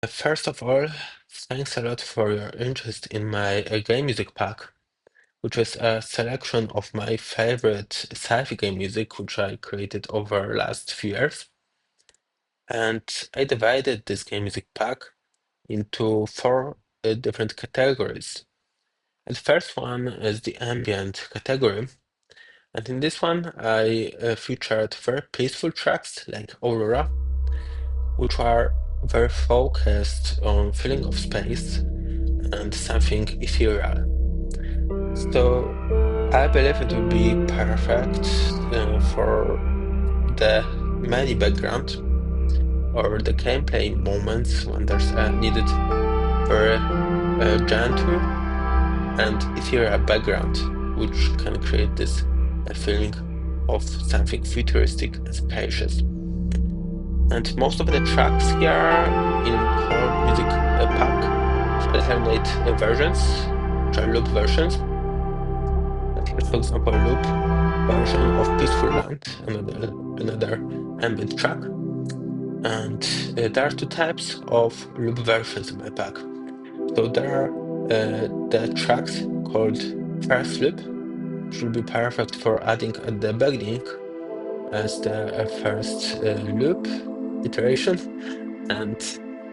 First of all, thanks a lot for your interest in my game music pack, which is a selection of my favorite sci-fi game music, which I created over last few years. And I divided this game music pack into four different categories. And the first one is the ambient category. And in this one, I featured very peaceful tracks like Aurora, which are very focused on feeling of space and something ethereal. So I believe it would be perfect for the many background or the gameplay moments when there's a needed very gentle and ethereal background, which can create this feeling of something futuristic and spacious. And most of the tracks here in whole music pack alternate versions, which are loop versions. And here's, for example, a loop version of Peaceful Land, another ambient track. And there are two types of loop versions in my pack. So there are the tracks called first loop, which will be perfect for adding at the beginning as the first loop iteration. And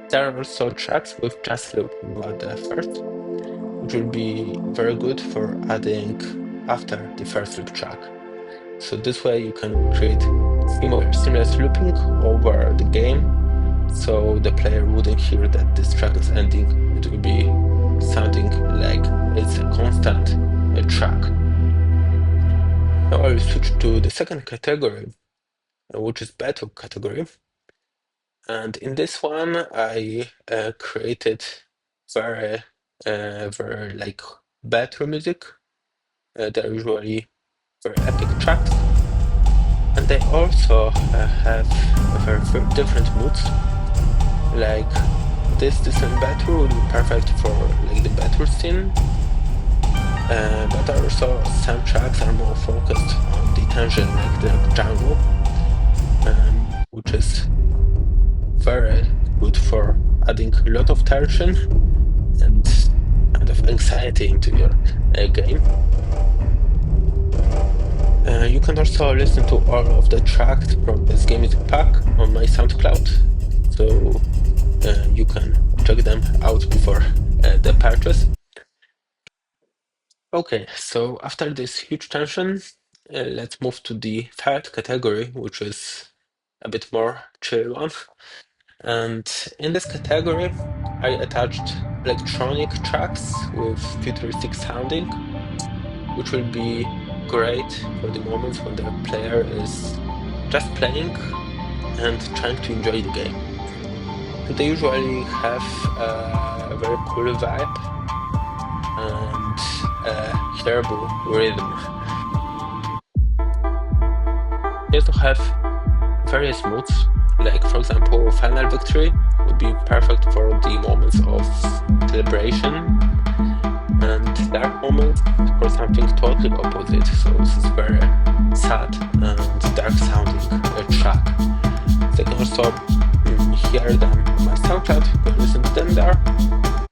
there are also tracks with just loop but the first, which will be very good for adding after the first loop track. So this way you can create seamless looping over the game, so the player wouldn't hear that this track is ending. It will be sounding like it's a constant track. Now I will switch to the second category, which is battle category. And in this one, I created very like battle music. They're usually very epic tracks, and they also have very different moods. Like this battle would be perfect for like the battle scene, but also some tracks are more focused on the tension, like the jungle, which is very good for adding a lot of tension and kind of anxiety into your game. You can also listen to all of the tracks from this game music pack on my SoundCloud, so you can check them out before the purchase. Okay, so after this huge tension, let's move to the third category, which is a bit more chill one. And in this category, I attached electronic tracks with futuristic sounding, which will be great for the moments when the player is just playing and trying to enjoy the game. So they usually have a very cool vibe and a hearable rhythm. They also have various moods, like for example, Final Victory would be perfect for the moments of celebration, and dark moments for something totally opposite. So this is very sad and dark sounding track. So you can also hear them on my SoundCloud, you can listen to them there.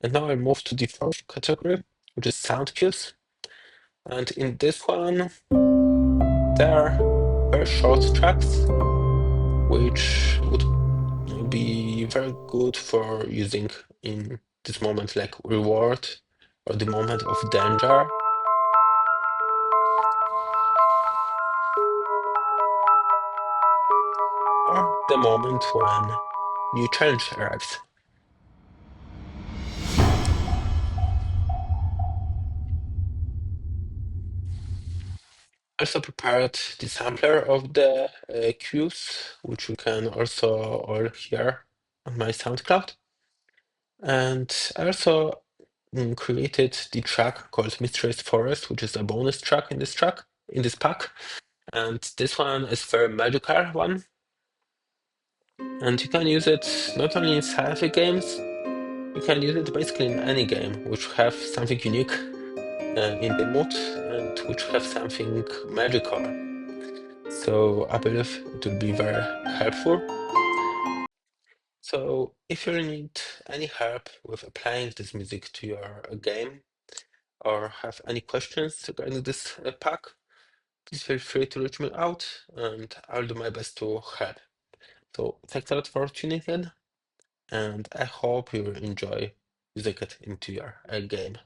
And now I move to the fourth category, which is sound cues. And in this one, there are very short tracks, which would be very good for using in this moment, like reward or the moment of danger. Or the moment when new challenge arrives. I also prepared the sampler of the cues, which you can also all hear on my SoundCloud. And I also created the track called Mysterious Forest, which is a bonus track in this pack. And this one is very magical one. And you can use it not only in sci-fi games, you can use it basically in any game which have something unique in the mood and which have something magical. So I believe it will be very helpful. So if you need any help with applying this music to your game or have any questions regarding this pack, please feel free to reach me out and I'll do my best to help. So thanks a lot for tuning in and I hope you will enjoy using it into your game.